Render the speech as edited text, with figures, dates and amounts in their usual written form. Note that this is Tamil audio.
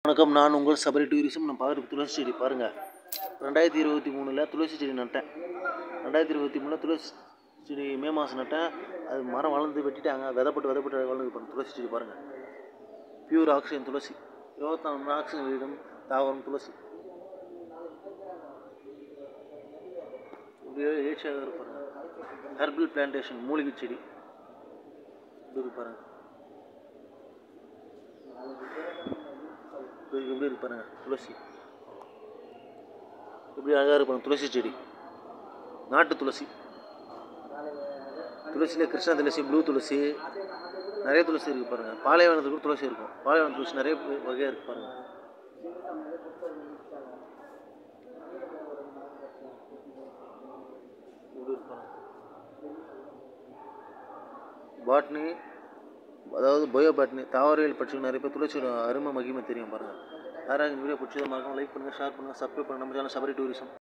வணக்கம், நான் உங்கள் சபரி டூரிசம். நான் பார்க்குற துளசி செடி பாருங்கள். 2023 துளசி செடி நட்டேன். 2023 துளசி செடி மே மாதம் நட்டேன். அது மரம் வளர்ந்து வெட்டிட்டாங்க. விதப்பட்டு வளர்ந்து பாருங்கள். துளசி செடி பாருங்கள். பியூர் ஆக்சிஜன் துளசி. 24 ஆக்சிஜன் வெளியிடும் தாவரம் துளசி. இப்படியே ஏற்சியாக பாருங்கள். ஹெர்பல் பிளான்டேஷன் மூலிகை செடி இப்படி பாருங்கள். எப்படி இருக்கு பாருங்க. துளசி எப்படி அழகாக இருப்பாங்க. துளசி செடி நாட்டு துளசி. துளசியில் கிருஷ்ணா துளசி, ப்ளூ துளசி, நிறைய துளசி இருக்குது பாருங்கள். பாலைவனத்துக்கு கூட துளசி இருக்கும். பாலைவன துளசி நிறைய வகையாக இருக்குது பாருங்கள். பாட்னி, அதாவது பயோ பாட்னி, தாவரவியல் பற்றி நிறைய பேர் துளசியோட அருமை மகிமை தெரியும் பாருங்கள். யாராவது இந்த வீடியோ பிடிச்சதை மறக்காம லைக் பண்ணுங்கள், ஷேர் பண்ணுங்கள், சப்ஸ்கிரைப் பண்ணுங்கள். நம்ம சேனல் சபரி டூரிசம்.